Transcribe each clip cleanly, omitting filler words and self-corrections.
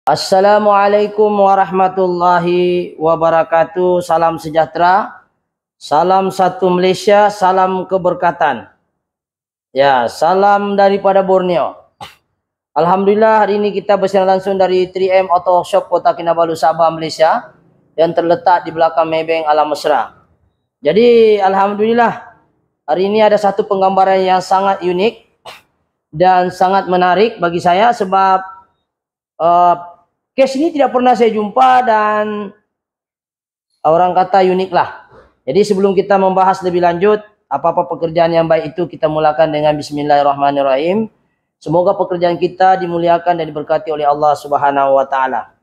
Assalamualaikum warahmatullahi wabarakatuh. Salam sejahtera, salam satu Malaysia, salam keberkatan. Ya, salam daripada Borneo. Alhamdulillah hari ini kita bersiaran langsung dari 3M Auto Workshop Kota Kinabalu, Sabah, Malaysia yang terletak di belakang Maybank Alam Mesra. Jadi alhamdulillah hari ini ada satu penggambaran yang sangat unik dan sangat menarik bagi saya sebab case ini tidak pernah saya jumpa dan orang kata unik lah. Jadi sebelum kita membahas lebih lanjut, apa-apa pekerjaan yang baik itu kita mulakan dengan Bismillahirrahmanirrahim. Semoga pekerjaan kita dimuliakan dan diberkati oleh Allah Subhanahu wa taala.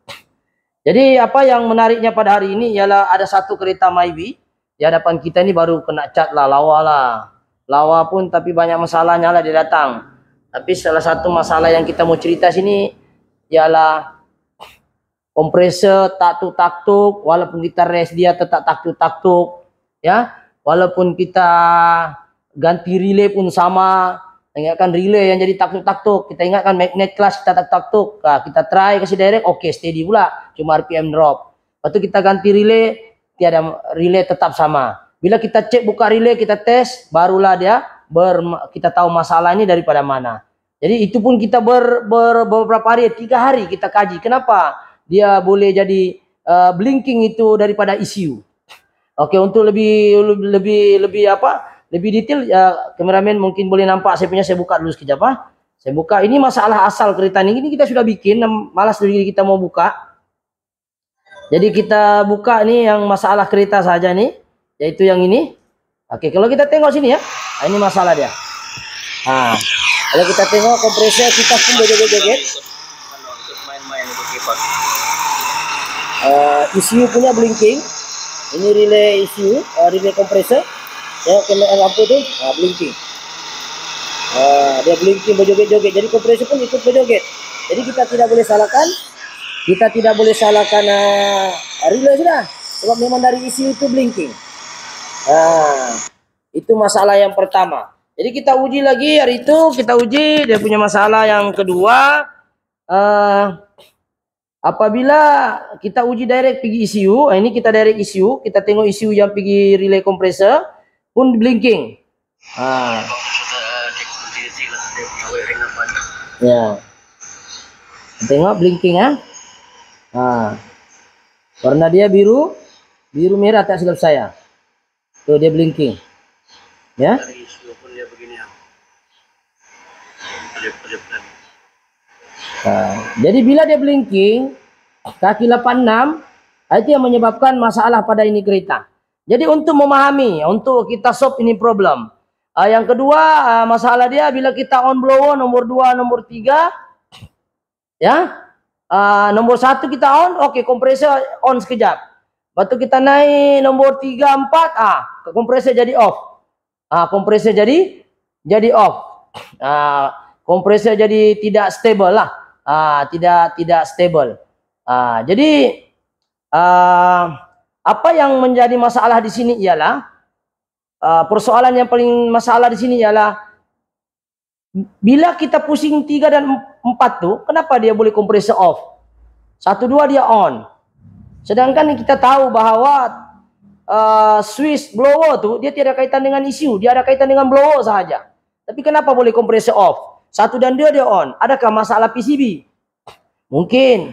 Jadi apa yang menariknya pada hari ini ialah ada satu kereta Myvi di hadapan kita ini baru kena cat lah, lawa lah. Lawa pun tapi banyak masalahnya lah dia datang. Tapi salah satu masalah yang kita mau cerita sini ialah kompresor taktuk-taktuk, walaupun kita rest dia tetap taktuk-taktuk, ya. Walaupun kita ganti relay pun sama, ingatkan relay yang jadi taktuk-taktuk, kita ingatkan magnet clutch kita taktuk-taktuk, nah, kita try kasih direct, oke steady pula, cuma RPM drop. Lepas tu kita ganti relay, tiada relay tetap sama. Bila kita cek buka relay, kita tes, barulah dia kita tahu masalah ini daripada mana. Jadi itu pun kita beberapa hari, 3 hari kita kaji. Kenapa dia boleh jadi blinking itu daripada ECU? Oke, untuk lebih detail kameramen mungkin boleh nampak saya punya, saya buka dulu sekejap ah. Saya buka, ini masalah asal kereta ini kita sudah bikin, malas dulu kita mau buka. Jadi kita buka nih yang masalah kereta saja nih, yaitu yang ini. Oke, kalau kita tengok sini ya, ini masalah dia. Nah, kalau kita tengok kompresor kita pun joget-joget. ECU punya blinking. Ini relay ECU, relay kompresor. Ya, kena lampu tu, blinking. Dia blinking berjoget-joget. Jadi kompresor pun ikut berjoget. Jadi kita tidak boleh salahkan. Kita tidak boleh salahkan relay sudah. Sebab memang dari ECU itu blinking. Itu masalah yang pertama. Jadi kita uji lagi hari itu, kita uji dia punya masalah yang kedua. Apabila kita uji direct pergi ECU, ini kita direct ECU, kita tengok ECU yang pergi relay kompresor pun blinking. Ya. Tengok blinking warna dia biru merah tak silap saya. Tuh dia blinking. Ya. Jadi bila dia blinking kaki 86, itu yang menyebabkan masalah pada ini kereta. Jadi untuk memahami, untuk kita solve ini problem. Yang kedua masalah dia bila kita on blower nomor 2, nomor 3, ya. Nomor 1 kita on, oke, kompresor on sekejap. Waktu kita naik nomor 3, 4, kompresor jadi off. Kompresor jadi off. Kompresor jadi tidak stable lah. Tidak stable. Jadi apa yang menjadi masalah di sini ialah persoalan yang paling masalah di sini ialah bila kita pusing 3 dan 4 tuh, kenapa dia boleh kompresor off? 1, 2 dia on. Sedangkan kita tahu bahwa switch blower tuh dia tidak kaitan dengan ECU, dia ada kaitan dengan blower sahaja. Tapi kenapa boleh kompresor off? 1 dan 2 dia on. Adakah masalah PCB? Mungkin.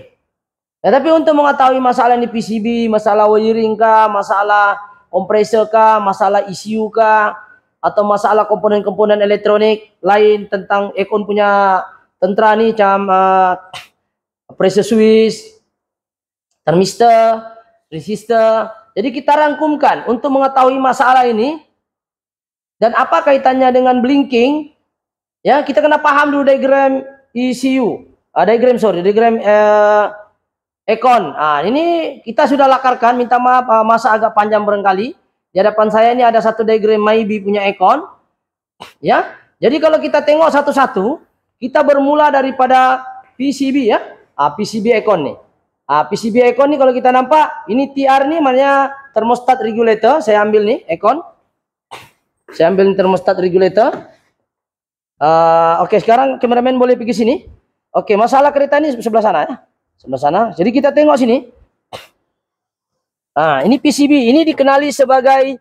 Ya, tapi untuk mengetahui masalah ini PCB, masalah wiring kah, masalah kompresor kah, masalah ECU kah, atau masalah komponen-komponen elektronik lain tentang Econ punya tentera nih macam pressure switch, thermistor, resistor. Jadi kita rangkumkan untuk mengetahui masalah ini dan apa kaitannya dengan blinking. Ya, kita kena paham dulu diagram ECU. Diagram Econ. Ini kita sudah lakarkan, minta maaf masa agak panjang barangkali. Di hadapan saya ini ada satu diagram Myvi punya Econ. Ya. Jadi kalau kita tengok satu-satu, kita bermula daripada PCB ya. PCB Econ nih. PCB Econ nih kalau kita nampak, ini TR nih maknanya thermostat regulator. Saya ambil nih Econ. Saya ambil thermostat regulator. Oke, sekarang kameramen boleh pergi sini. Oke, masalah kereta ini sebelah sana ya. Sebelah sana. Jadi kita tengok sini. Nah, ini PCB. Ini dikenali sebagai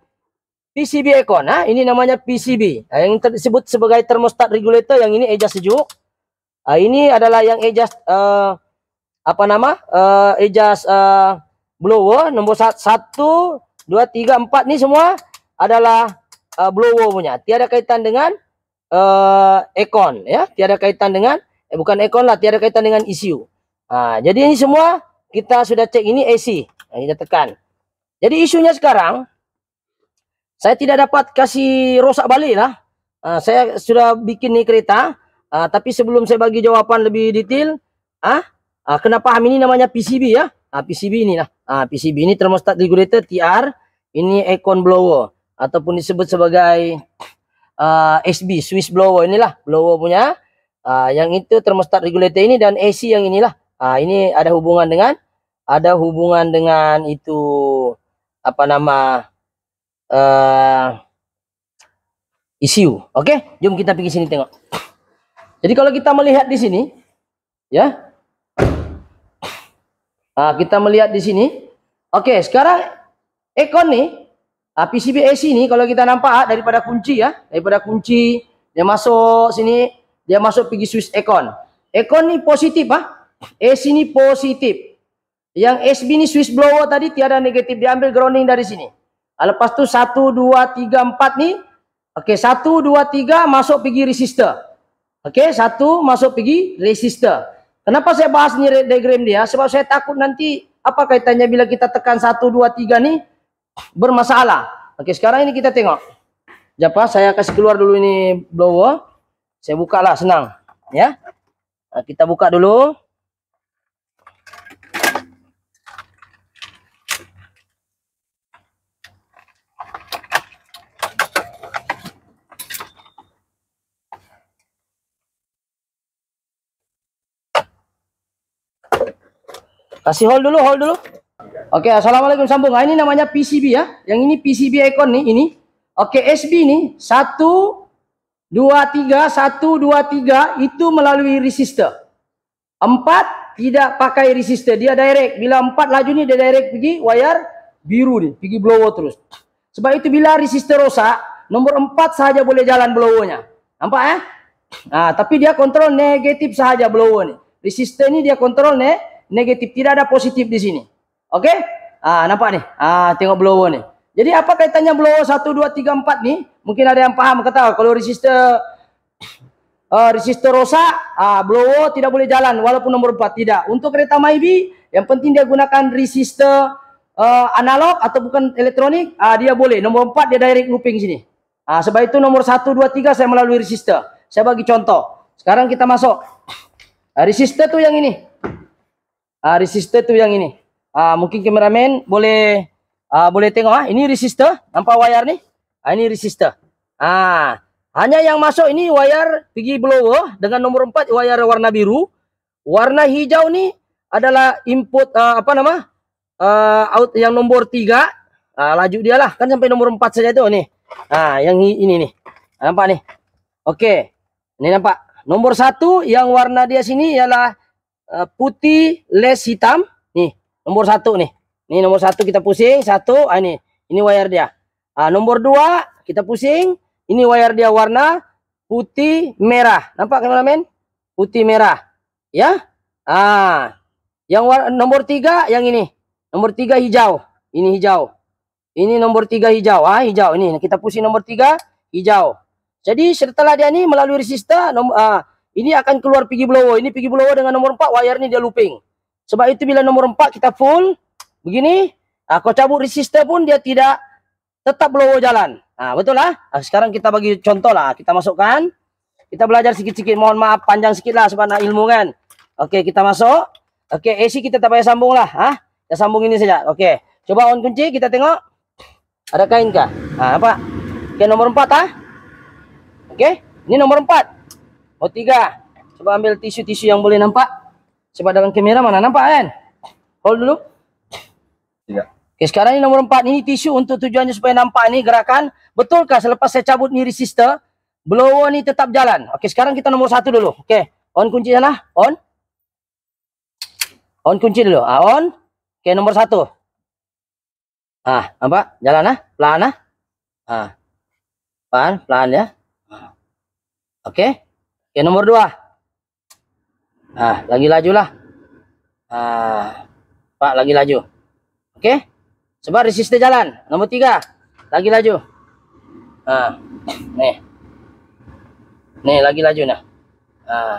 PCB aircon. Nah, ini namanya PCB. Nah, yang disebut sebagai thermostat regulator. Yang ini adjust sejuk. Nah, ini adalah yang adjust adjust blower nomor 1, 2, 3, 4 nih semua adalah blower punya. Tiada kaitan dengan aircon ya. Tiada kaitan dengan bukan aircon lah, tiada kaitan dengan ECU. Nah, jadi ini semua kita sudah cek ini AC. Nah, kita tekan. Jadi isunya sekarang saya tidak dapat kasih rosak balik lah. Saya sudah bikin nih kereta, tapi sebelum saya bagi jawaban lebih detail, kena paham ini namanya PCB ya. PCB ini lah. PCB ini thermostat regulator TR, ini aircon blower ataupun disebut sebagai SB Swiss blower, inilah blower punya. Yang itu thermostat regulator ini, dan AC yang inilah. Ini ada hubungan dengan itu ECU. Oke, jom kita pergi sini tengok. Jadi kalau kita melihat di sini, ya, kita melihat di sini. Oke, sekarang aircon nih, PCB AC ini kalau kita nampak daripada kunci ya, dia masuk sini, dia masuk pergi switch aircon. Aircon ini positif AC ini positif. Yang SB ini switch blower tadi tiada negatif, diambil grounding dari sini. Lepas tu 1, 2, 3, 4 nih. Oke, 1, 2, 3 masuk pergi resistor. Oke, 1 masuk pergi resistor. Kenapa saya bahas ni diagram dia? Sebab saya takut nanti apa kaitannya bila kita tekan 1, 2, 3 nih bermasalah. Oke, sekarang ini kita tengok. Japa, saya kasih keluar dulu ini blower. Saya buka lah, senang. Ya. Kita buka dulu. Kasih hold dulu. Oke, assalamualaikum, sambung. Ini namanya PCB ya. Yang ini PCB aircon nih, ini. Oke, SB nih 1, 2, 3, 1, 2, 3 itu melalui resistor. 4 tidak pakai resistor, dia direct. Bila 4 laju nih dia direct pergi wire biru nih, pergi blower terus. Sebab itu bila resistor rosak, nomor 4 saja boleh jalan blowernya. Nampak ya? Tapi dia kontrol negatif saja blower nih. Resistor ini dia kontrol negatif, tidak ada positif di sini. Oke? Nampak nih. Tengok blower nih. Jadi apa kaitannya blower 1, 2, 3, 4 nih? Mungkin ada yang paham, kata kalau resistor rosak, blower tidak boleh jalan walaupun nomor 4 tidak. Untuk kereta Mybi, yang penting dia gunakan resistor analog atau bukan elektronik, dia boleh. Nomor 4 dia direct looping sini. Sebab itu nomor 1, 2, 3 saya melalui resistor. Saya bagi contoh. Sekarang kita masuk. Resistor tuh yang ini. Resistor tuh yang ini. Mungkin kameramen boleh tengok. Ini resistor, nampak wire nih. Ini resistor. Hanya yang masuk ini wire pergi blower dengan nomor 4 wire warna biru. Warna hijau nih adalah input out yang nomor 3. Laju dia lah, kan sampai nomor 4 saja tuh nih. Yang ini nih. Nampak nih. Oke. Ini nampak. Nomor 1 yang warna dia sini ialah putih les hitam. Nih, nomor 1 nih. Ini nomor 1 kita pusing, 1, ini wire dia. Nomor 2 kita pusing, ini wire dia warna putih merah. Nampak kameramen? Putih merah. Ya? Yang nomor 3 yang ini. Nomor 3 hijau. Ini hijau. Ini nomor 3 hijau. Hijau ini. Kita pusing nomor 3 hijau. Jadi setelah dia ini melalui resistor, ini akan keluar pergi blower. Ini pergi blower dengan nomor 4, wire ini dia looping. Sebab itu bila nomor 4 kita full, begini, kau cabut resistor pun dia tidak tetap blower jalan. Betul lah. Sekarang kita bagi contoh lah. Kita masukkan. Kita belajar sikit-sikit. Mohon maaf panjang sikit lah sebab nak ilmu kan. Oke, kita masuk. Oke, AC kita tak payah sambung lah. Kita sambung ini saja. Oke, coba on kunci, kita tengok. Ada kain kah? Apa? Oke, nomor 4 Oke, ini nomor 4. Oh 3. Coba ambil tisu-tisu yang boleh nampak. Coba dalam kamera mana nampak kan? Hold dulu. 3. Oke, sekarang ini nomor 4. Ini tisu untuk tujuannya supaya nampak ini gerakan. Betulkah selepas saya cabut ni resistor, blower ni tetap jalan? Oke, sekarang kita nomor 1 dulu. Oke, on kunci sana. On. On kunci dulu. On. Oke, nomor 1. Nampak? Jalan pelan pelan ya. Oke. Oke, nomor 2. Lagi laju lah. Pak, lagi laju. Oke. Coba resistor jalan. Nomor 3. Lagi laju. Nih. Nih, lagi laju nah.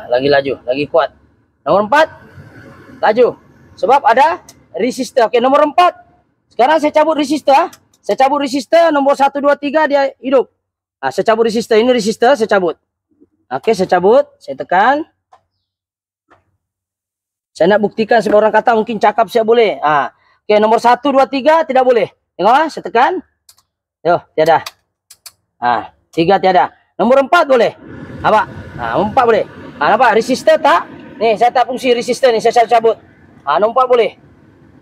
Lagi laju, lagi kuat. Nomor 4. Laju. Sebab ada resistor. Oke, nomor 4. Sekarang saya cabut resistor. Saya cabut resistor nomor 1 2 3 dia hidup. Saya cabut resistor. Ini resistor saya cabut. Oke, saya cabut, saya tekan. Saya nak buktikan sebab orang kata mungkin cakap saya boleh. Oke, nomor 1 2 3 tidak boleh. Tengok saya tekan. Yo, tiada. 3 tiada. Nomor 4 boleh. Nampak? Nomor 4 boleh. Nampak resistor tak? Nih, saya tak fungsi resistor ni, saya cabut. Nomor 4 boleh.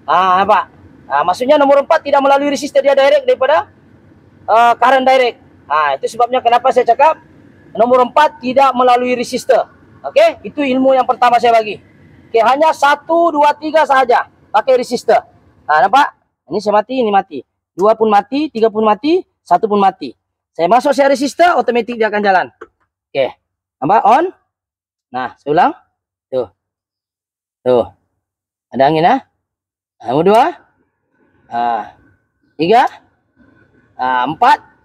Nampak? Maksudnya nomor 4 tidak melalui resistor, dia direct daripada current direct. Itu sebabnya kenapa saya cakap nomor 4 tidak melalui resistor. Oke, itu ilmu yang pertama saya bagi. Oke, hanya 1 2 3 sahaja pakai resistor. Nampak? Ini saya mati, ini mati. 2 pun mati, 3 pun mati, 1 pun mati. Saya masuk saya resistor, otomatis dia akan jalan. Oke. Nampak? On. Nah, saya ulang. Tuh. Ada angin nomor 2. 3. 4.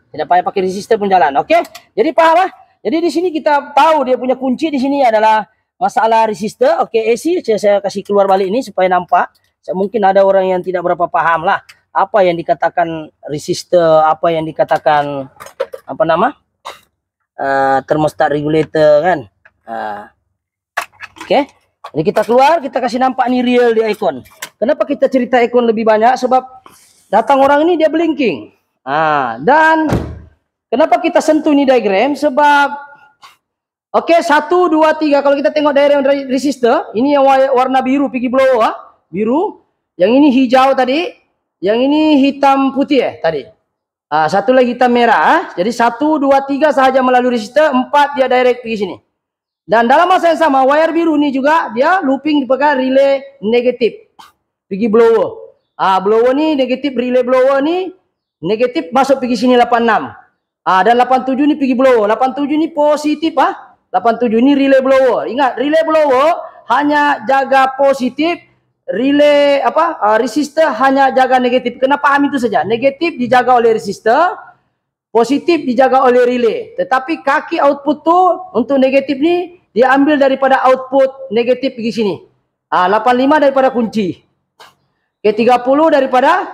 Tidak payah pakai resistor pun jalan. Oke? Jadi paham Jadi di sini kita tahu dia punya kunci di sini adalah masalah resistor. Oke, AC saya kasih keluar balik ini supaya nampak. Mungkin ada orang yang tidak berapa paham lah apa yang dikatakan resistor, apa yang dikatakan thermostat regulator kan. Oke. Jadi kita keluar, kita kasih nampak nih real di icon. Kenapa kita cerita icon lebih banyak? Sebab datang orang ini dia blinking. Dan kenapa kita sentuh ini diagram? Sebab oke, 1 2 3 kalau kita tengok diagram resistor, ini yang warna biru pergi blower, biru. Yang ini hijau tadi, yang ini hitam putih tadi. Satu lagi hitam merah. Jadi 1 2 3 sahaja melalui resistor, 4 dia direct pergi sini. Dan dalam masa yang sama wire biru ini juga dia looping pakai relay negatif. Pergi blower. Blower ni negatif, relay blower ni negatif masuk pergi sini 86. Dan 87 ni pergi blower. 87 ni positif 87 ni relay blower. Ingat, relay blower hanya jaga positif, relay resistor hanya jaga negatif. Kena paham itu saja. Negatif dijaga oleh resistor, positif dijaga oleh relay. Tetapi kaki output tu untuk negatif ni dia ambil daripada output negatif pergi sini. 85 daripada kunci. Ke 30 daripada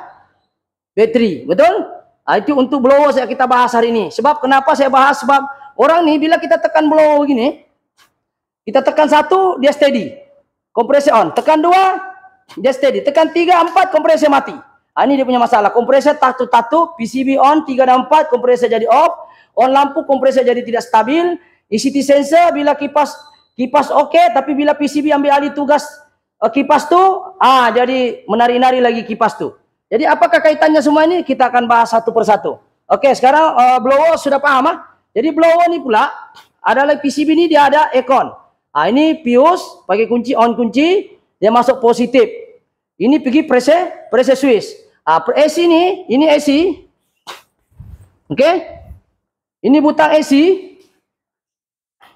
bateri. Betul? Itu untuk blower saya kita bahas hari ini. Sebab kenapa saya bahas? Sebab orang ni bila kita tekan blower begini, kita tekan 1 dia steady. Kompresor on. Tekan 2 dia steady. Tekan 3 4 kompresor mati. Ini dia punya masalah. Kompresor tatu-tatu, PCB on 3 dan 4 kompresor jadi off. On lampu kompresor jadi tidak stabil. ECT sensor bila kipas okey, tapi bila PCB ambil alih tugas kipas tu, jadi menari-nari lagi kipas tu. Jadi apakah kaitannya semua ini? Kita akan bahas satu persatu. Okey, sekarang blower sudah paham Jadi blower ni pula adalah PCB ni dia ada aircon. Ini fuse pakai kunci on kunci, dia masuk positif. Ini pergi pressure switch. AC ni, ini AC. Okey? Ini butang AC.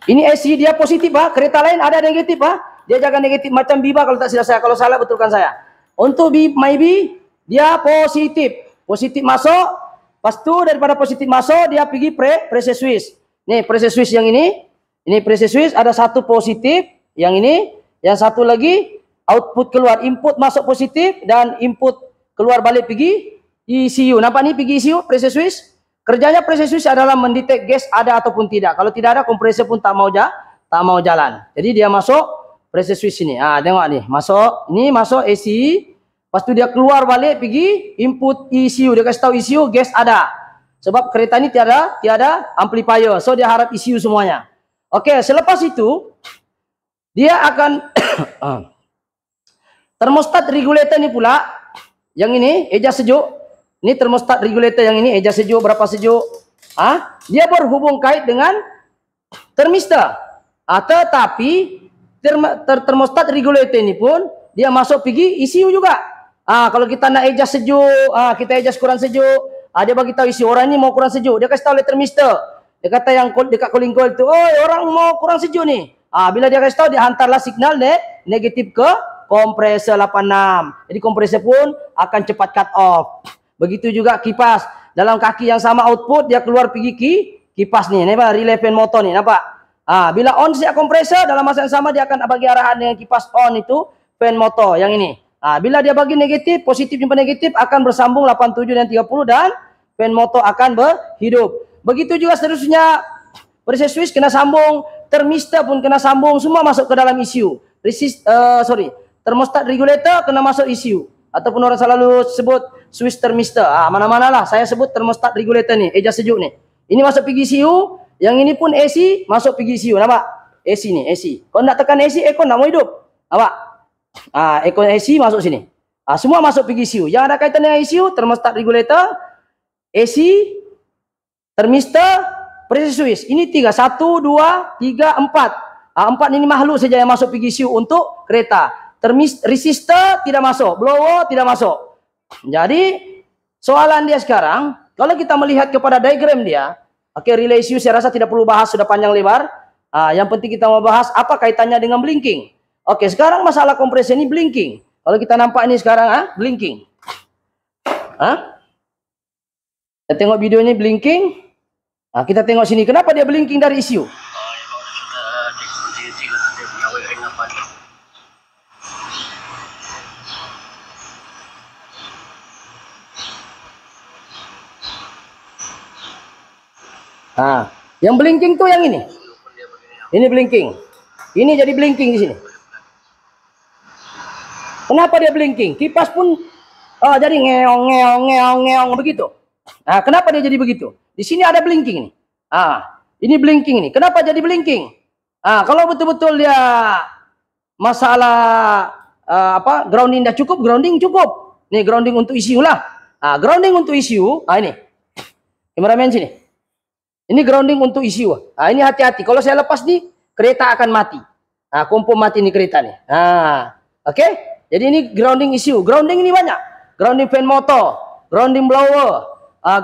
Ini AC dia positif kereta lain ada negatif Dia jaga negatif macam Biba kalau tak silap saya. Kalau salah betulkan saya. Untuk maybe dia positif. Positif masuk. Lepas tu daripada positif masuk dia pergi pressure switch. Nih pressure switch yang ini. Ini pressure switch ada satu positif, yang ini, yang satu lagi output keluar, input masuk positif dan input keluar balik pergi ECU. Nampak ni pergi ECU pressure switch. Kerjanya pressure switch adalah mendetek gas ada ataupun tidak. Kalau tidak ada, kompresor pun tak mau jalan. Jadi dia masuk pressure switch sini. Tengok ni, masuk. Ini masuk AC. Lepas tu dia keluar balik pergi input ECU. Dia kasih tahu ECU gas ada. Sebab kereta ni tiada amplifier. So dia harap ECU semuanya. Okey, selepas itu dia akan thermostat regulator ni pula. Yang ini adjust sejuk. Ini thermostat regulator yang ini, adjust sejuk, berapa sejuk. Dia berhubung kait dengan termistor. Tetapi thermostat regulator ini pun dia masuk pergi ECU juga. Kalau kita nak adjust sejuk, kita adjust kurang sejuk, dia bagi tahu isi orang ni mau kurang sejuk. Dia kasih tahu oleh termister. Dia kata yang dekat cooling coil tu, "Oi, orang mau kurang sejuk ni." Bila dia kasih tahu, dia hantarlah signal negatif ke kompresor 86. Jadi kompresor pun akan cepat cut off. Begitu juga kipas. Dalam kaki yang sama output, dia keluar pergi kipas ni. Nampak relay fan motor ni, nampak? Bila on siap kompresor, dalam masa yang sama dia akan bagi arahan dengan kipas on itu fan motor yang ini. Bila dia bagi negatif, positif jumpa negatif akan bersambung 87 dan 30 dan fan motor akan berhidup. Begitu juga seterusnya, pressure switch kena sambung, thermistor pun kena sambung, semua masuk ke dalam ECU. Thermostat regulator kena masuk ECU. Ataupun orang selalu sebut switch thermistor. Mana-mana lah saya sebut thermostat regulator ni, adjust sejuk ni. Ini masuk pergi ECU, yang ini pun AC masuk pergi ECU, nampak? AC ni, AC. Kalau nak tekan AC, aircon nak mau hidup. Nampak? Aircon AC masuk sini. Semua masuk pergi ECU. Yang ada kaitan dengan ECU, thermostat regulator, AC, thermistor, pressure switch. Ini 3, 1, 2, 3, 4. 4 ini makhluk saja yang masuk pergi ECU untuk kereta. Resistor tidak masuk, blower tidak masuk. Jadi soalan dia sekarang, kalau kita melihat kepada diagram dia, relay ECU saya rasa tidak perlu bahas, sudah panjang lebar. Yang penting kita mau bahas apa kaitannya dengan blinking. Sekarang masalah kompresi ini blinking. Kalau kita nampak ini sekarang, blinking. Kita tengok video ini blinking. Kita tengok sini, kenapa dia blinking dari ECU? Yang blinking tuh yang ini. Ini blinking. Ini jadi blinking di sini. Kenapa dia blinking? Kipas pun jadi ngeong begitu. Kenapa dia jadi begitu? Di sini ada blinking nih. Ini blinking ini. Kenapa jadi blinking? Kalau betul-betul dia masalah grounding dah cukup, grounding cukup. Nih grounding untuk ECU lah. Grounding untuk ECU, ini. Kameramen sini. Ini grounding untuk ECU. Ini hati-hati. Kalau saya lepas nih, kereta akan mati. Kompor mati nih kereta nih. Jadi ini grounding ECU. Grounding ini banyak. Grounding fan motor, grounding blower,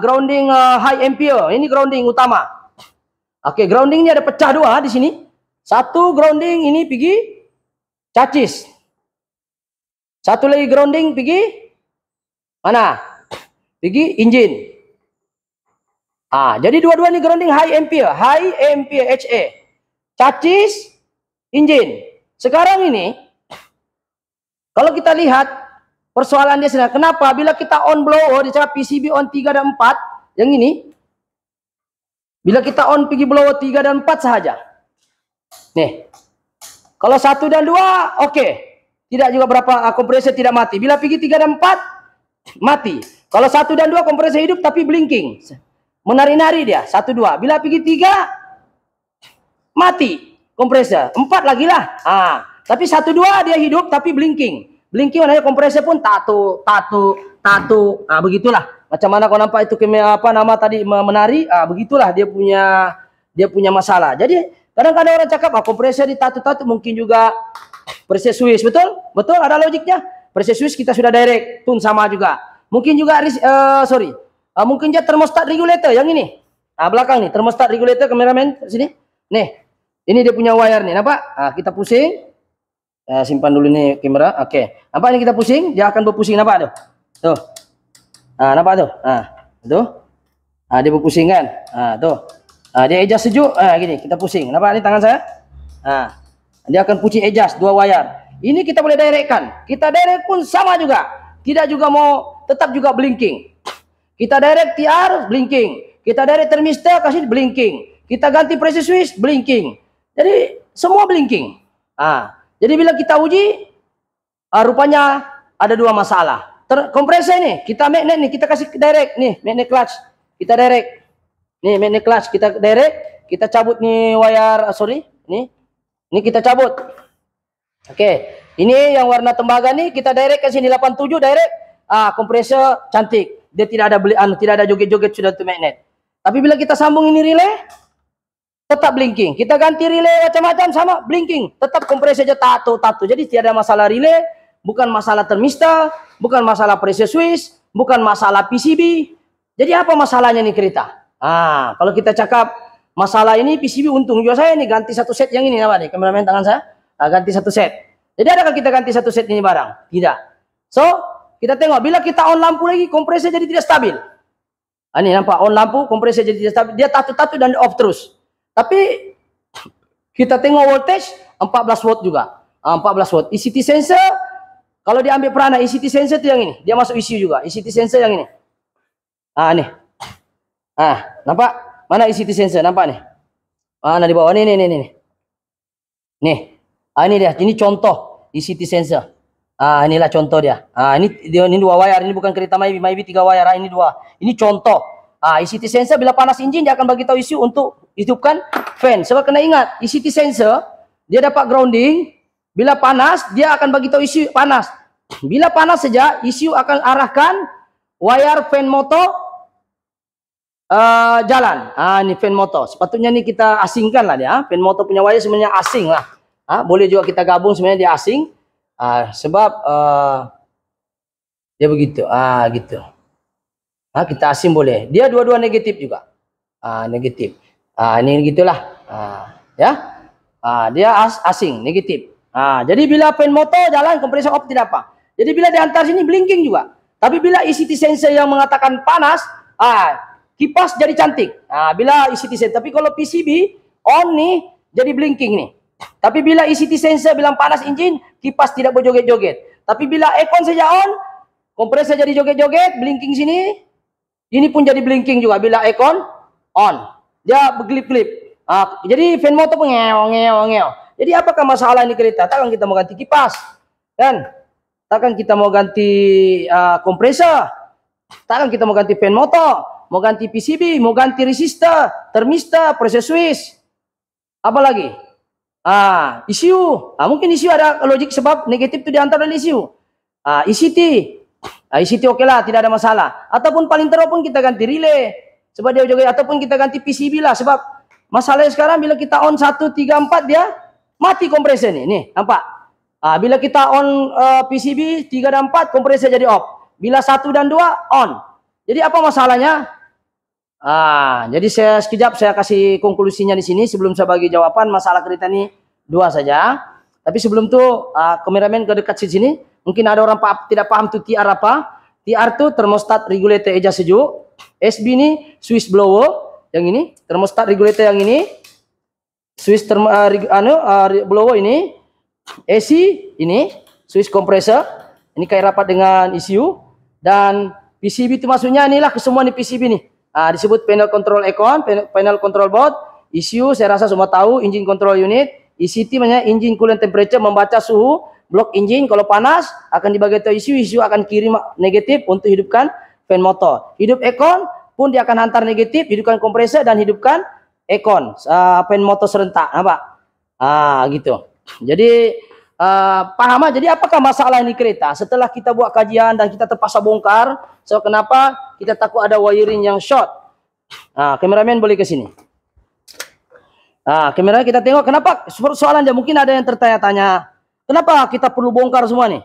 grounding high ampere. Ini grounding utama. Grounding ini ada pecah dua di sini. Satu grounding ini pergi chassis. Satu lagi grounding pergi mana? Pergi engine. Jadi dua-dua ini grounding high ampere HA. Chassis, engine. Sekarang ini, kalau kita lihat persoalan dia sebenarnya, kenapa bila kita on blower, dia cakap PCB on 3 dan 4, yang ini, bila kita on pergi blower 3 dan 4 sahaja. Nih, kalau 1 dan 2, oke. Tidak juga berapa kompresor tidak mati. Bila pergi 3 dan 4, mati. Kalau 1 dan 2 kompresor hidup tapi blinking. Menari-nari dia, 1, 2. Bila pergi 3, mati kompresor. 4 lagi lah. Tapi 1, 2 dia hidup tapi blinking. Blinking maknanya kompresor pun tatu. Begitulah. Macam mana kau nampak itu nama tadi menari, begitulah dia punya masalah. Jadi kadang-kadang orang cakap kompresor di tatu mungkin juga pressure switch, betul? Betul, ada logiknya. Pressure switch kita sudah direct, tune sama juga. Mungkin juga mungkin dia thermostat regulator yang ini. Belakang nih, thermostat regulator, kameramen sini. Nih, ini dia punya wire nih, nampak? Kita pusing. Simpan dulu nih kamera. Nampak ini kita pusing, dia akan berpusing, nampak tuh? Tuh. Nampak tuh? Tuh. Dia berpusing kan? Tuh. Dia adjust sejuk, gini, kita pusing. Nampak ini tangan saya? Dia akan pusing adjust, 2 wire. Ini kita boleh directkan. Kita direct pun sama juga. Tidak juga mau, tetap juga blinking. Kita direct TR, blinking. Kita direct thermistor, kasih blinking. Kita ganti pressure switch, blinking. Jadi, semua blinking. Jadi, bila kita uji, rupanya ada 2 masalah. Kompresor ini, kita magnet nih, kita kasih direct. Nih, magnet clutch. Kita direct. Nih, magnet clutch. Kita direct. Kita cabut nih wire, Nih. Ini kita cabut. Ini yang warna tembaga nih, kita direct ke sini 87, direct. Kompresor cantik. Dia tidak ada joget-joget sudah tuh magnet. Tapi bila kita sambung ini relay, tetap blinking. Kita ganti relay macam-macam sama blinking. Tetap kompresor aja tatu. Jadi tidak ada masalah relay, bukan masalah termistor, bukan masalah pressure switch, bukan masalah PCB. Jadi apa masalahnya nih kereta? Kalau kita cakap masalah ini PCB untung juga saya nih ganti satu set yang ini apa nih kameramen tangan saya ganti satu set. Jadi adakah kita ganti satu set ini barang? Tidak. So kita tengok bila kita on lampu lagi kompresor jadi tidak stabil. Ini nampak on lampu kompresor jadi tidak stabil, dia tatu-tatu dan off terus. Tapi kita tengok voltage 14 volt juga. 14 volt. ECT sensor kalau diambil peranan ECT sensor itu yang ini, dia masuk ECU juga. ECT sensor yang ini. Nih. Nampak? Mana ECT sensor? Nampak nih? Mana di bawah? Nih. Nih. Ini dia. Ini contoh ECT sensor. Inilah contoh dia. Ini dua wire. Ini bukan kereta Myvi 3 wire. Ini dua. Ini contoh. ECT sensor bila panas engine dia akan bagi tahu ECU untuk hidupkan fan. Sebab kena ingat, ECT sensor dia dapat grounding. Bila panas dia akan bagi tahu ECU panas. Bila panas saja ECU akan arahkan wire fan motor jalan. Ini fan motor. Sepatutnya ini kita asingkan lah dia. Fan motor punya wire sebenarnya asing lah. Boleh juga kita gabung sebenarnya dia asing. Sebab dia begitu. Gitu. Kita asing boleh. Dia dua-dua negatif juga. Negatif. Ini gitulah. Ya. Dia asing, negatif. Jadi bila fan motor jalan kompresor off tidak apa. Jadi bila diantar sini blinking juga. Tapi bila ECT sensor yang mengatakan panas, kipas jadi cantik. Bila ECT sensor. Tapi kalau PCB on nih jadi blinking nih. Tapi bila ECT sensor bilang panas engine, kipas tidak berjoget-joget. Tapi bila aircon saja on, kompresor jadi joget-joget, blinking sini. Ini pun jadi blinking juga bila aircon on. Dia bergelip-gelip. Jadi fan motor pun ngeo. Jadi apakah masalah ini kereta? Takkan kita mau ganti kipas, kan? Takkan kita mau ganti kompresor? Takkan kita mau ganti fan motor? Mau ganti PCB? Mau ganti resistor, termistor, pressure switch? Apa lagi? ECU. Mungkin ECU ada logik sebab negatif itu diantar oleh ECU. ECT. ECT oke lah, tidak ada masalah. Ataupun paling teruk pun kita ganti relay. Sebab dia juga, ataupun kita ganti PCB lah. Sebab masalahnya sekarang bila kita on 1, 3, 4 dia mati kompresor nih. Nih, nampak? Bila kita on PCB 3 dan 4 kompresor jadi off. Bila 1 dan 2 on. Jadi apa masalahnya? Jadi sekejap saya kasih konklusinya di sini sebelum saya bagi jawaban masalah kereta ini 2 saja. Tapi sebelum itu kameramen ke dekat sini. Mungkin ada orang tidak paham tuh TR apa. TR itu thermostat regulator eja sejuk. SB ini switch blower yang ini, thermostat regulator yang ini. Switch blower ini. AC ini switch compressor. Ini kayak rapat dengan ECU dan PCB itu maksudnya inilah kesemua nih PCB nih. Disebut panel control aircon, panel control board, ECU saya rasa semua tahu, engine control unit, ECT maksudnya engine coolant temperature membaca suhu blok engine kalau panas akan dibagi tahu ECU akan kirim negatif untuk hidupkan fan motor. Hidup aircon pun dia akan hantar negatif, hidupkan kompresor dan hidupkan aircon, fan motor serentak, nampak? Gitu. Jadi paham? Jadi apakah masalah ini kereta? Setelah kita buat kajian dan kita terpaksa bongkar, so kenapa kita takut ada wiring yang short? Kameramen boleh ke sini. Kameramen kita tengok kenapa soalan dia mungkin ada yang tertanya-tanya. Kenapa kita perlu bongkar semua nih?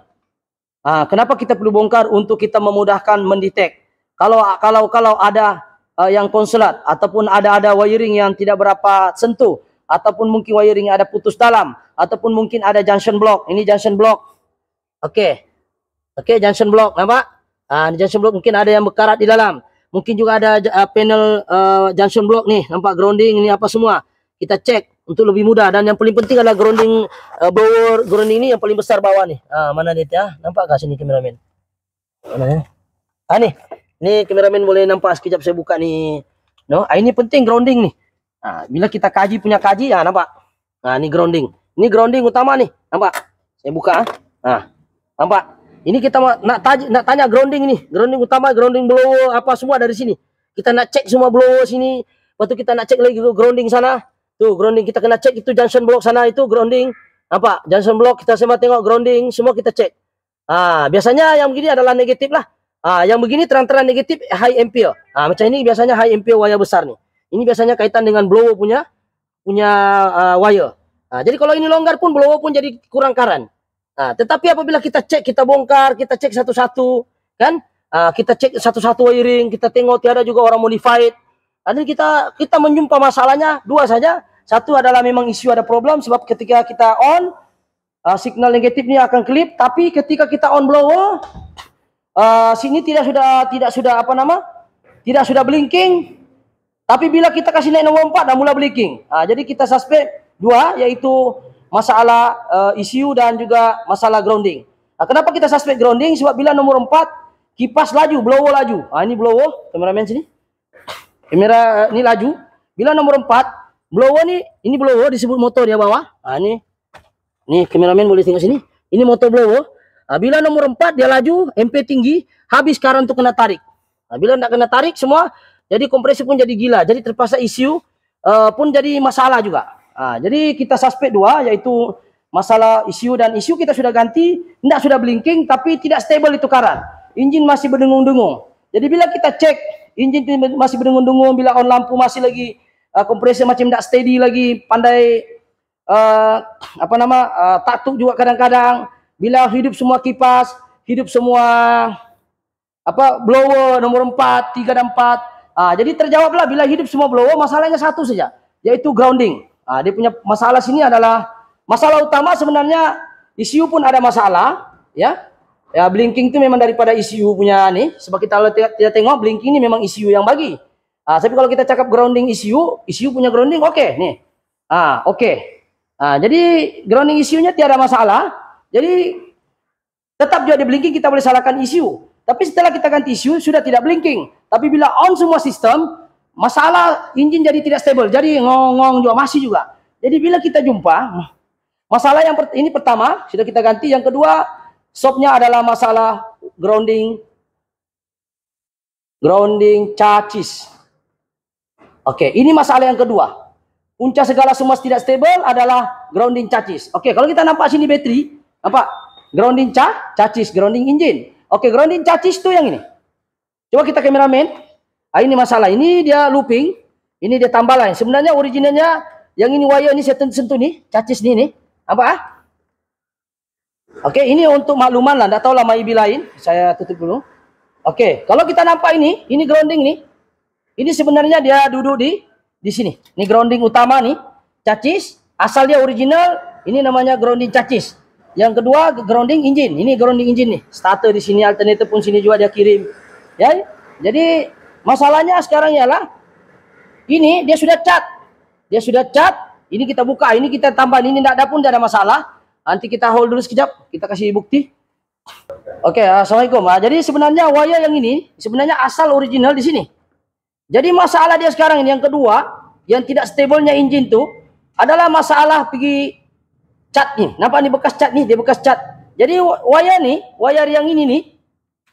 Kenapa kita perlu bongkar untuk kita memudahkan mendetek? Kalau ada yang konslet ataupun ada wiring yang tidak berapa sentuh ataupun mungkin wiring ada putus dalam ataupun mungkin ada junction block. Ini junction block. Oke, junction block, nampak? Di junction block mungkin ada yang berkarat di dalam. Mungkin juga ada panel junction block nih, nampak grounding ini apa semua. Kita cek untuk lebih mudah dan yang paling penting adalah grounding blower grounding ini yang paling besar bawah nih. Mana dia ya? Nampak gak sini kameramen? Mana ya? Nih. Ini kameramen boleh nampak sekejap saya buka nih. No, ini penting grounding nih. Bila kita punya kaji nampak. Ini grounding. Ini grounding utama nih, nampak? Saya buka. Nampak? Ini kita nak tanya grounding ini, grounding utama, grounding blower apa semua dari sini. Kita nak cek semua blower sini. Lepas tu kita nak cek lagi grounding sana. Tuh grounding kita kena cek itu junction block sana itu grounding. Nampak? Junction block kita semua tengok grounding, semua kita cek. Biasanya yang begini adalah negatif lah. Yang begini terang-terang negatif high ampere. Macam ini biasanya high ampere wire besar nih. Ini biasanya kaitan dengan blower punya wire. Jadi kalau ini longgar pun blower pun jadi kurang current. Nah, tetapi apabila kita cek, kita bongkar, kita cek satu-satu, kan? Kita cek satu-satu wiring, kita tengok tiada juga orang modified. Nanti kita menjumpa masalahnya dua saja. Satu adalah memang isu ada problem sebab ketika kita on signal negatif ini akan klip, tapi ketika kita on blower sini tidak sudah blinking. Tapi bila kita kasih naik nomor 4 dah mula blinking. Jadi kita suspek dua, yaitu masalah ECU dan juga masalah grounding. Kenapa kita suspek grounding? Sebab bila nomor 4 kipas laju, blower laju. Ini blower, kameramen sini. Kamera ini laju. Bila nomor 4 blower ini blower disebut motor dia bawah. Ini kameramen boleh tengok sini. Ini motor blower. Bila nomor 4 dia laju, MP tinggi, habis current untuk kena tarik. Bila tidak kena tarik semua, jadi kompresi pun jadi gila. Jadi terpaksa ECU pun jadi masalah juga. Jadi kita suspek dua, yaitu masalah ECU, dan ECU kita sudah ganti, tidak sudah blinking, tapi tidak stable itu current. Engine masih berdengung-dengung. Jadi bila kita cek, engine masih berdengung-dengung, bila on lampu masih lagi kompresi macam tidak steady lagi, pandai tatuk juga kadang-kadang. Bila hidup semua kipas, hidup semua blower nomor 4, 3 dan 4. Jadi terjawablah bila hidup semua blower, masalahnya satu saja, yaitu grounding. Dia punya masalah sini adalah masalah utama sebenarnya. ECU pun ada masalah, ya. Blinking itu memang daripada ECU punya nih. Sebab kita tengok blinking ini memang ECU yang bagi. Tapi kalau kita cakap grounding ECU punya grounding oke, nih. Oke. Jadi grounding ECU-nya tiada masalah. Jadi tetap juga di blinking, kita boleh salahkan ECU. Tapi setelah kita ganti ECU sudah tidak blinking. Tapi bila on semua sistem, masalah engine jadi tidak stable. Jadi ngong-ngong juga masih juga. Jadi bila kita jumpa masalah yang ini pertama sudah kita ganti, yang kedua shopnya adalah masalah grounding chassis. Oke, ini masalah yang kedua. Punca segala semua tidak stable adalah grounding chassis. Oke, kalau kita nampak sini bateri, nampak grounding chassis, grounding engine. Oke, grounding chassis itu yang ini. Coba kita kameramen. Ini masalah. Ini dia looping. Ini dia tambah lain. Sebenarnya originalnya yang ini wire ini saya sentuh nih, chassis ini. Apa? Oke, ini untuk makluman lah. Tidak tahu lah maybe lain. Saya tutup dulu. Oke, kalau kita nampak ini grounding nih. Ini sebenarnya dia duduk di sini. Ini grounding utama nih, chassis. Asal dia original. Ini namanya grounding chassis. Yang kedua grounding engine. Ini grounding engine nih. Starter di sini, alternator pun sini juga dia kirim. Ya. Jadi masalahnya sekarang ialah ini dia sudah cat. Dia sudah cat. Ini kita buka, ini kita tambah, ini tidak ada pun tidak ada masalah. Nanti kita hold dulu sekejap, kita kasih bukti. Oke, assalamualaikum. Jadi sebenarnya wire yang ini sebenarnya asal original di sini. Jadi masalah dia sekarang ini yang kedua, yang tidak stabilnya engine tuh adalah masalah pergi cat nih. Nampak nih bekas cat nih, dia bekas cat. Jadi wire yang ini nih,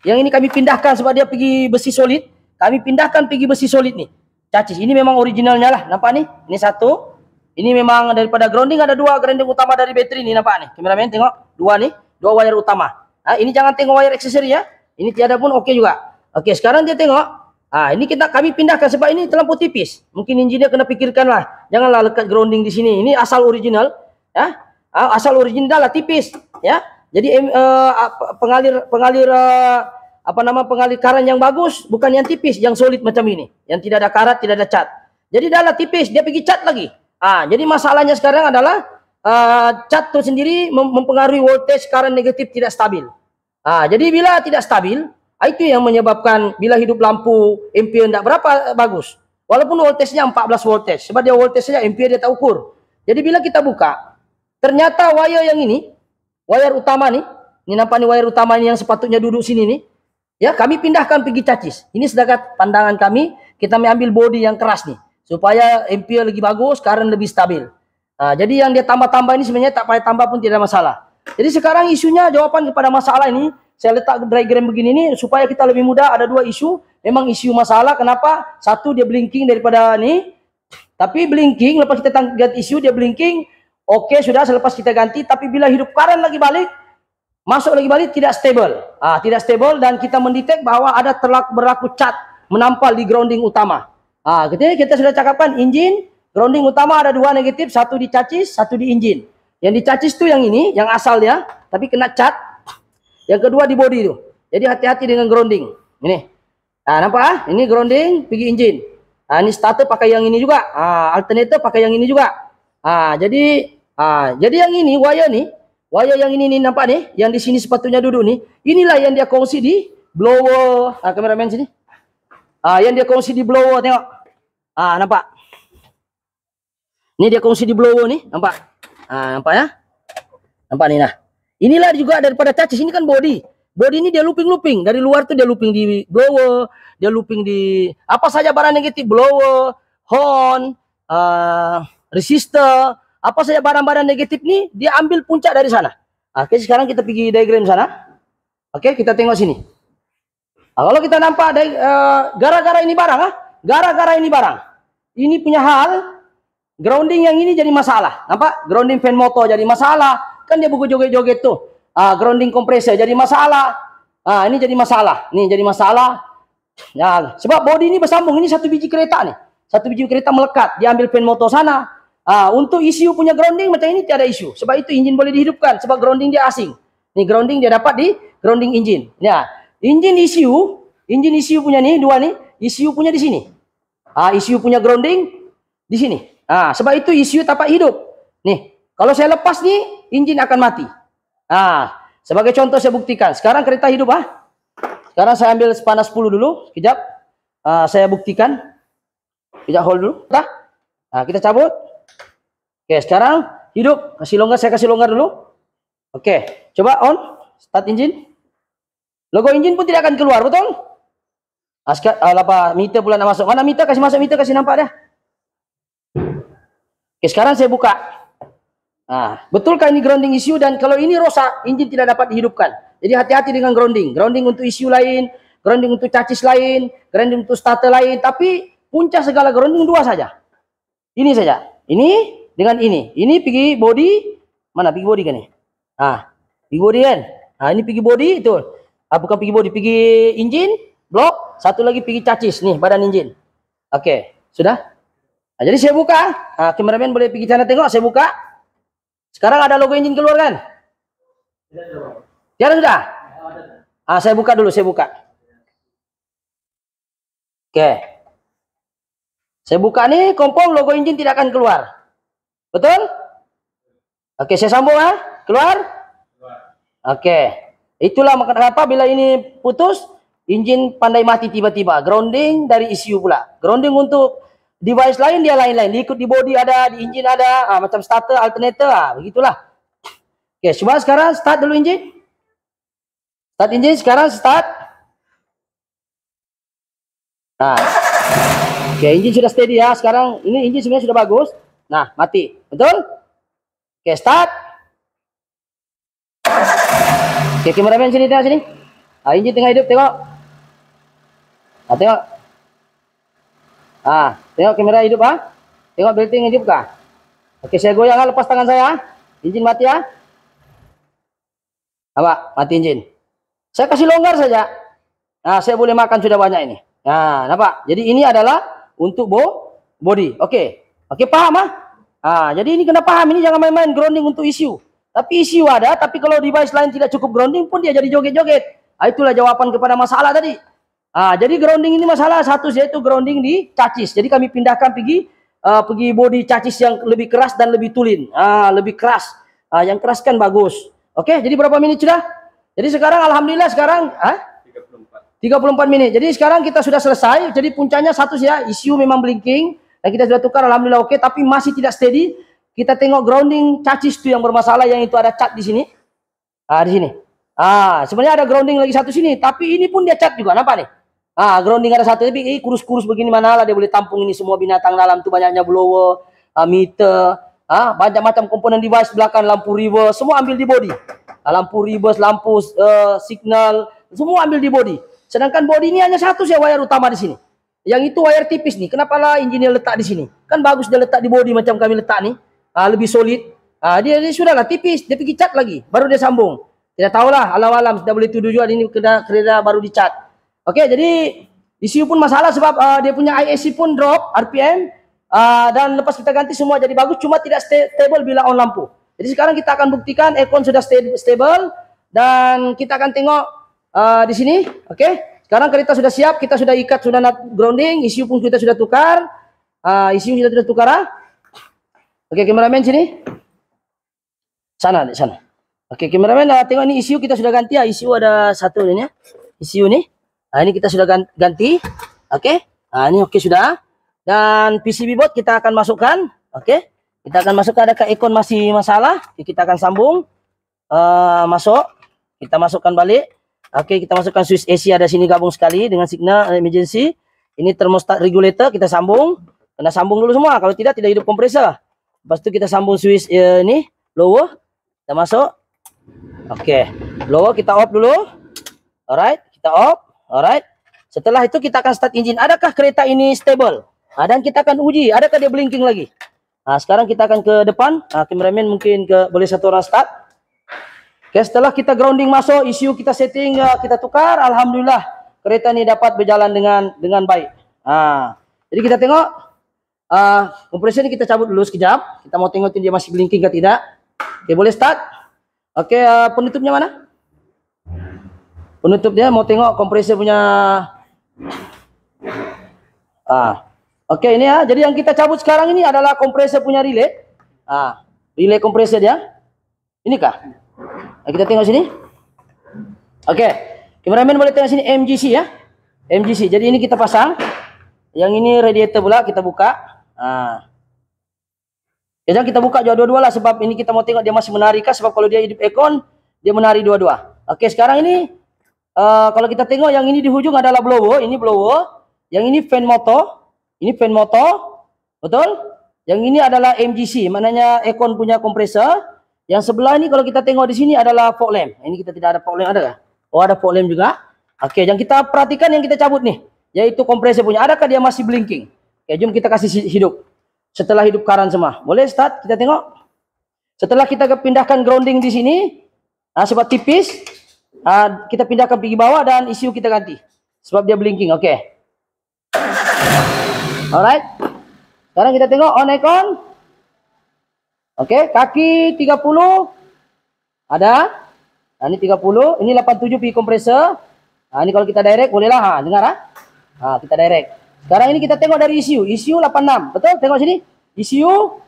yang ini kami pindahkan sebab dia pergi besi solid. Kami pindahkan pergi besi solid nih. Chassis ini memang originalnya lah. Nampak nih? Ini satu. Ini memang daripada grounding ada dua grounding utama dari bateri nih, nampak nih. Kameramen tengok, dua nih, dua wire utama. Ini jangan tengok wire aksesori ya. Ini tiada pun oke juga. Oke, sekarang dia tengok. Ini kami pindahkan sebab ini terlampau tipis. Mungkin engineer kena pikirkan lah. Janganlah lekat grounding di sini. Ini asal original, ya. Asal original lah tipis, ya. Jadi pengalir karat yang bagus bukan yang tipis, yang solid macam ini, yang tidak ada karat, tidak ada cat. Jadi dah lah tipis, dia pergi cat lagi. Jadi masalahnya sekarang adalah cat itu sendiri mempengaruhi voltage current negatif tidak stabil. Jadi bila tidak stabil, itu yang menyebabkan bila hidup lampu ampere tidak berapa bagus. Walaupun voltagenya 14 voltage, sebab dia voltagenya ampere dia tak ukur. Jadi bila kita buka, ternyata wire yang ini, wire utama nih, ini nampak nih wire utama ini yang sepatutnya duduk sini nih. Ya, kami pindahkan pergi chassis. Ini sedangkan pandangan kami, kita mengambil body yang keras nih, supaya ampere lagi bagus, current lebih stabil. Jadi yang dia tambah-tambah ini sebenarnya tak payah tambah pun tidak masalah. Jadi sekarang isunya jawaban kepada masalah ini, saya letak diagram begini nih, supaya kita lebih mudah. Ada dua isu, memang isu masalah. Kenapa? Satu dia blinking daripada ini, tapi blinking, lepas kita ganti isu, dia blinking, oke sudah, selepas kita ganti, tapi bila hidup current lagi balik, masuk lagi balik tidak stable. Tidak stable dan kita mendetek bahwa ada berlaku cat menampal di grounding utama. Ketika kita sudah cakapkan engine, grounding utama ada dua negatif, satu di chassis, satu di engine. Yang di chassis itu yang ini, yang asal dia, tapi kena cat. Yang kedua di body itu. Jadi hati-hati dengan grounding. Ini. Nah, nampak ah? Ini grounding, pergi engine. Nah, ini starter pakai yang ini juga. Alternator pakai yang ini juga. Jadi yang ini wire yang ini nih, nampak nih, yang di sini sepatunya duduk nih. Inilah yang dia kongsi di blower. Kameramen sini. Yang dia kongsi di blower, tengok. Nampak? Ini dia kongsi di blower nih, nampak? Nampak ya? Nampak nih, nah. Inilah juga daripada chassis, ini kan body. Body ini dia looping-looping. Dari luar tuh dia looping di blower, dia looping di apa saja barang negatif, blower, horn, resistor, apa saja barang-barang negatif nih, dia ambil puncak dari sana. Oke, sekarang kita pergi diagram sana. Oke, kita tengok sini. Kalau kita nampak gara-gara ini barang, gara-gara ini barang. Ini punya hal, grounding yang ini jadi masalah. Nampak? Grounding fan motor jadi masalah. Kan dia buku joget-joget tuh. Grounding kompresor jadi masalah. Ini jadi masalah. Ini jadi masalah. Ya, sebab body ini bersambung. Ini satu biji kereta nih. Satu biji kereta melekat. Dia ambil fan motor sana. Untuk ECU punya grounding macam ini tiada isu. Sebab itu engine boleh dihidupkan. Sebab grounding dia asing. Nih grounding dia dapat di grounding engine. Ya, engine ECU punya nih dua nih. ECU punya di sini. ECU punya grounding di sini. Sebab itu ECU dapat hidup. Nih, kalau saya lepas nih, engine akan mati. Sebagai contoh saya buktikan. Sekarang kereta hidup Sekarang saya ambil panas 10 dulu. Kejap. Saya buktikan. Kejap hold dulu. Kita cabut. Oke, sekarang hidup. Kasih longgar, saya kasih longgar dulu. Oke, coba on. Start engine. Logo engine pun tidak akan keluar, betul? Meter pula nak masuk. Mana meter? Kasih masuk meter, kasih nampak dah. Oke, sekarang saya buka. Betulkah ini grounding issue? Dan kalau ini rosak, engine tidak dapat dihidupkan. Jadi hati-hati dengan grounding. Grounding untuk issue lain, grounding untuk chassis lain, grounding untuk starter lain. Tapi puncak segala grounding dua saja. Ini saja. Ini dengan ini. Ini pergi body. Mana pergi body kan nih? Pergi body kan? Ini pergi body itu. Bukan pergi body, pergi engine, blok. Satu lagi pergi chassis. Nih badan engine. Oke, sudah? Jadi saya buka. Kameramen boleh pergi sana tengok. Saya buka. Sekarang ada logo engine keluar kan? Tidak sudah? Saya buka dulu, saya buka. Oke. Saya buka nih, kompon logo engine tidak akan keluar. Betul? Oke, saya sambung keluar? Oke. Itulah kenapa bila ini putus, engine pandai mati tiba-tiba. Grounding dari ECU pula. Grounding untuk device lain dia lain-lain. Diikut di body ada, di engine ada, macam starter, alternator, begitulah. Oke, coba sekarang start dulu engine. Start engine, sekarang start. Oke, engine sudah steady ya. Sekarang ini engine sebenarnya sudah bagus. Nah, mati. Betul? Oke, start. Oke, kameramen sini, tengok sini. Engine tengah hidup, tengok. Tengok. Tengok kamera hidup Tengok belting hidup kah? Oke, saya goyang lepas tangan saya. Engine mati Nampak? Mati engine. Saya kasih longgar saja. Saya boleh makan sudah banyak ini. Nampak? Jadi ini adalah untuk body. Oke, paham jadi ini kena paham. Ini jangan main-main grounding untuk ECU. Tapi ECU ada, tapi kalau device lain tidak cukup grounding pun dia jadi joget-joget. Itulah jawaban kepada masalah tadi. Jadi grounding ini masalah satu, yaitu grounding di chassis. Jadi kami pindahkan pergi body chassis yang lebih keras dan lebih tulin. Lebih keras. Yang keras kan bagus. Oke, jadi berapa menit sudah? Jadi sekarang alhamdulillah sekarang 34 menit. Jadi sekarang kita sudah selesai. Jadi puncaknya satu ya, ECU memang blinking dan kita sudah tukar alhamdulillah oke, tapi masih tidak steady. Kita tengok grounding chassis itu yang bermasalah, yang itu ada cat di sini. Di sini. Sebenarnya ada grounding lagi satu sini, tapi ini pun dia cat juga, nampak nih? Grounding ada satu, tapi kurus-kurus begini mana lah dia boleh tampung ini semua binatang dalam tu, banyaknya blower, meter, banyak macam komponen device belakang, lampu reverse, semua ambil di body. Lampu reverse, lampu signal, semua ambil di body. Sedangkan body ini hanya satu saja wire utama di sini. Yang itu wire tipis nih. Kenapa lah engineer letak di sini? Kan bagus dia letak di body macam kami letak nih. Lebih solid. Dia sudahlah tipis, dia pergi cat lagi, baru dia sambung. Tidak tahulah, alam-alam sudah boleh tuduh juga ini kereta baru dicat. Oke, jadi ECU pun masalah sebab dia punya ISC pun drop RPM dan lepas kita ganti semua jadi bagus, cuma tidak stable bila on lampu. Jadi sekarang kita akan buktikan aircon sudah stable dan kita akan tengok di sini. Oke. Sekarang kereta sudah siap, kita sudah ikat, sudah grounding, ECU pun kita sudah tukar. ECU sudah tukar. Oke, kameramen sini. Sana, di sana. Oke, kameramen tengok ini ECU kita sudah ganti ya. ECU ada satu ini ya. ECU nih. Nah, ini kita sudah ganti. Oke. Nah, ini oke sudah. Dan PCB board kita akan masukkan. Oke. Kita akan masukkan, adakah aircon masih masalah? Kita akan sambung. Masuk. Kita masukkan balik. Oke, kita masukkan switch AC ada sini gabung sekali dengan signal emergency. Ini thermostat regulator kita sambung. Kena sambung dulu semua. Kalau tidak hidup kompresor. Lepas itu kita sambung switch ini lower. Kita masuk. Oke, lower kita off dulu. Alright, kita off. Alright. Setelah itu kita akan start engine. Adakah kereta ini stable? Dan kita akan uji. Adakah dia blinking lagi? Nah, sekarang kita akan ke depan. Kameramen mungkin boleh satu orang start. Oke, setelah kita grounding masuk, ECU kita setting, kita tukar. Alhamdulillah, kereta ini dapat berjalan dengan baik. Jadi kita tengok. Kompresor ini kita cabut dulu sekejap. Kita mau tengok dia masih blinking ke tidak. Oke, boleh start. Oke, penutupnya mana? Penutup dia mau tengok kompresor punya. Oke, ini ya. Jadi yang kita cabut sekarang ini adalah kompresor punya relay. Relay kompresor dia. Ini kah? Kita tengok sini. Oke. Kameramen boleh tengok sini MGC ya. MGC. Jadi ini kita pasang. Yang ini radiator pula kita buka. Jangan kita buka dua-dua lah sebab ini kita mau tengok dia masih menari kah, sebab kalau dia hidup aircon dia menari dua-dua. Oke, sekarang ini kalau kita tengok yang ini di ujung adalah blower, ini blower. Yang ini fan motor. Ini fan motor. Betul? Yang ini adalah MGC, maknanya aircon punya kompresor. Yang sebelah ini kalau kita tengok di sini adalah fog lamp. Ini kita tidak ada fog lamp, ada kah? Oh, ada fog lamp juga. Oke, yang kita perhatikan yang kita cabut nih, yaitu kompresor punya. Adakah dia masih blinking? Oke, jom kita kasih hidup. Setelah hidup karan semua. Boleh start, kita tengok. Setelah kita pindahkan grounding di sini, sebab tipis, kita pindahkan pergi bawah dan ECU kita ganti. Sebab dia blinking, oke. Alright. Sekarang kita tengok on aircon. Oke, kaki 30 ada. Ini 30, ini 87 pi kompresor. Ini kalau kita direct bolehlah, dengar kita direct. Sekarang ini kita tengok dari ECU, ECU 86, betul? Tengok sini. ECU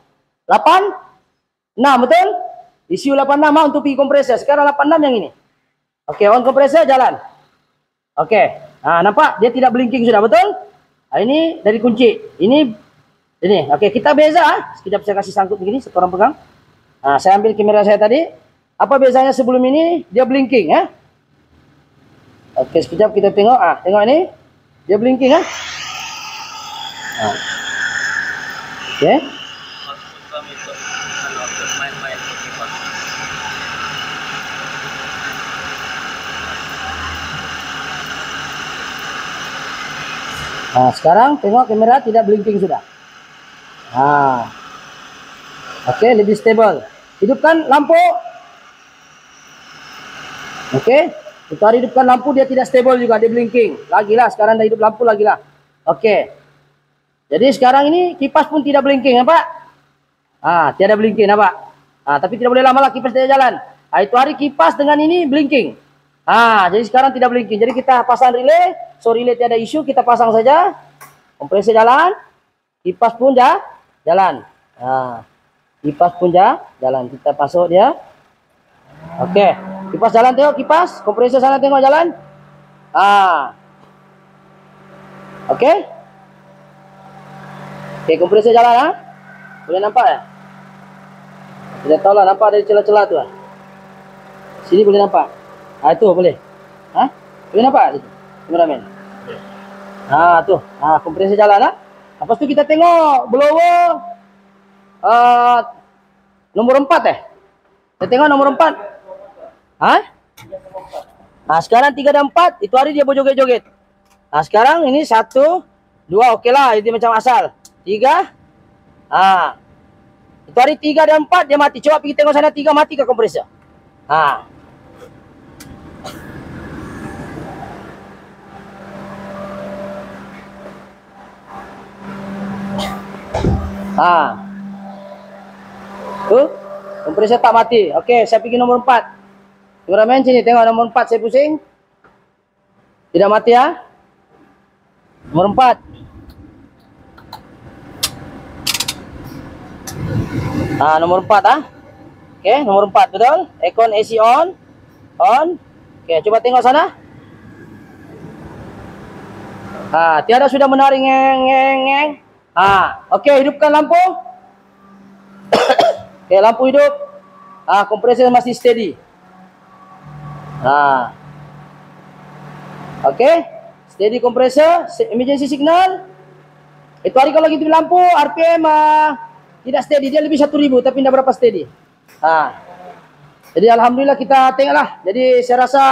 86, betul? ECU 86 untuk pi kompresor. Sekarang 86 yang ini. Oke, on kompresor jalan. Oke. Nampak dia tidak blinking sudah, betul? Ini dari kunci. Ini. Oke, kita beza. Sekejap saya kasih sangkut begini, satu orang pegang. Saya ambil kamera saya tadi. Apa bezanya sebelum ini? Dia blinking ya. Oke, sekejap kita tengok. Tengok ini. Dia blinking ya. Oke. Sekarang tengok kamera tidak blinking sudah. Oke, lebih stable. Hidupkan lampu. Oke, kita hidupkan lampu, dia tidak stable juga, dia blinking. Lagilah, sekarang dah hidup lampu lagilah. Oke. Jadi sekarang ini kipas pun tidak blinking, nampak? Tiada blinking, nampak? Tapi tidak boleh lama lah kipas tidak jalan. Itu hari kipas dengan ini blinking. Jadi sekarang tidak blinking. Jadi kita pasang relay. So relay tiada isu, kita pasang saja. Kompresor jalan. Kipas pun jalan. Kipas pun jalan. Kita pasok dia. Oke. Kipas jalan, tengok kipas. Kompresor sana tengok jalan. Oke. Oke, kompresor jalan. Boleh nampak ya? Tidak tahu lah, nampak dari celah-celah tu. Sini boleh nampak. Itu boleh. Boleh nampak? Kameramen. Tuh. Kompresor jalan. Lepas tu kita tengok blower nomor 4 Kita tengok nomor 4. Sekarang 3 dan 4 itu hari dia berjoget-joget. Sekarang ini 1, 2 okey lah, itu macam asal. 3. Itu hari 3 dan 4 dia mati. Coba pergi tengok sana 3 mati ke kompresor. Kompresor tak mati. Oke, saya pergi nomor 4. Kameramen sini, tengok nomor 4 saya pusing. Tidak mati ya. Nomor 4. Nah, nomor 4 ah. Oke, nomor 4 betul. Aircon AC on. On. Oke, coba tengok sana. Ah, tiada sudah menari ngeng. Ah, oke, hidupkan lampu. Oke, lampu hidup. Ah, kompresor masih steady. Ah. Oke, steady kompresor, emergency signal. Itu hari kalau gitu lampu RPM tidak steady, dia lebih 1000 tapi tidak berapa steady. Ah. Jadi alhamdulillah kita tengoklah. Jadi saya rasa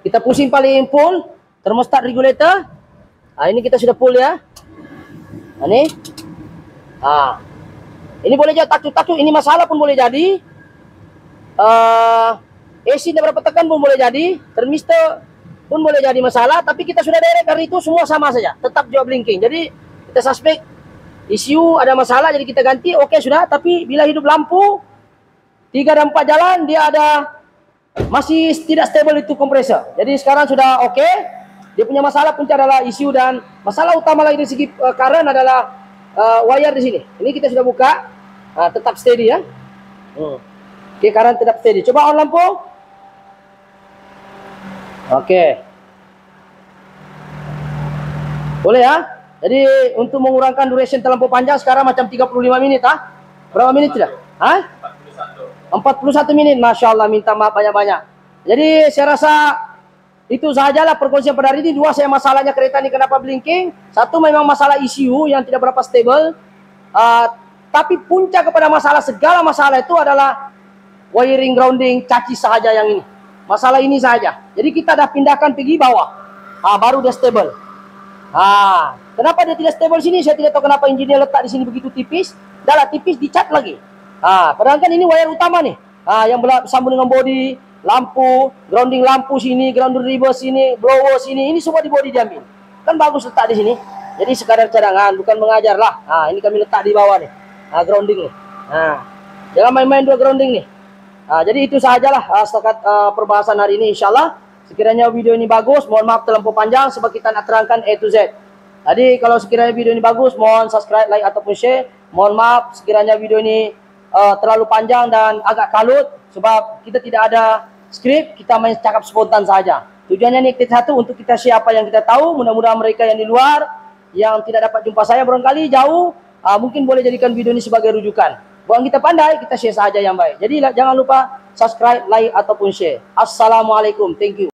kita pusing paling full thermostat regulator. Ah, ini kita sudah full ya. Nah, ini. Ah. Ini boleh jadi takut-takut, ini masalah pun boleh jadi. AC tidak berapa tekan pun boleh jadi, termistor pun boleh jadi masalah, tapi kita sudah direct dari itu semua sama saja, tetap juga blinking. Jadi kita suspek ECU ada masalah, jadi kita ganti, oke sudah. Tapi bila hidup lampu 3 dan 4 jalan, dia ada masih tidak stable itu kompresor. Jadi sekarang sudah oke. Dia punya masalah punca adalah ECU, dan masalah utama lagi dari segi current adalah wire di sini. Ini kita sudah buka, tetap steady ya. Oke, current tetap steady. Coba on lampu. Oke. Boleh ya. Jadi untuk mengurangkan duration terlampau panjang sekarang macam 35 menit ah. Berapa menit sudah? Hah? 41 menit. Masya Allah, minta maaf banyak-banyak. Jadi saya rasa itu sajalah perkongsian pada hari ini. 2 saya masalahnya kereta ini kenapa blinking. 1 memang masalah ECU yang tidak berapa stable. Tapi puncak kepada masalah, segala masalah itu adalah wiring grounding caci sahaja yang ini. Masalah ini saja. Jadi kita dah pindahkan pergi bawah. Baru dia stable. Kenapa dia tidak stable sini? Saya tidak tahu kenapa engineer letak di sini begitu tipis. Dah lah tipis dicat lagi. Padahal kan ini wire utama nih. Yang bersambung dengan body, lampu, grounding lampu sini, grounding reverse sini, blower sini. Ini semua di body diambil. Kan bagus letak di sini. Jadi sekadar cadangan, bukan mengajar lah. Ini kami letak di bawah nih. Grounding nih. Jangan main-main 2 grounding nih. Jadi itu sajalah setakat perbahasan hari ini, insyaallah. Sekiranya video ini bagus, mohon maaf terlampau panjang sebab kita nak terangkan A to Z. Jadi kalau sekiranya video ini bagus, mohon subscribe, like ataupun share. Mohon maaf sekiranya video ini terlalu panjang dan agak kalut sebab kita tidak ada skrip, kita main cakap spontan saja. Tujuannya ini satu, untuk kita share apa yang kita tahu. Mudah-mudahan mereka yang di luar yang tidak dapat jumpa saya barangkali jauh, mungkin boleh jadikan video ini sebagai rujukan. Bukan kita pandai, kita share saja yang baik. Jadi jangan lupa subscribe, like ataupun share. Assalamualaikum, thank you.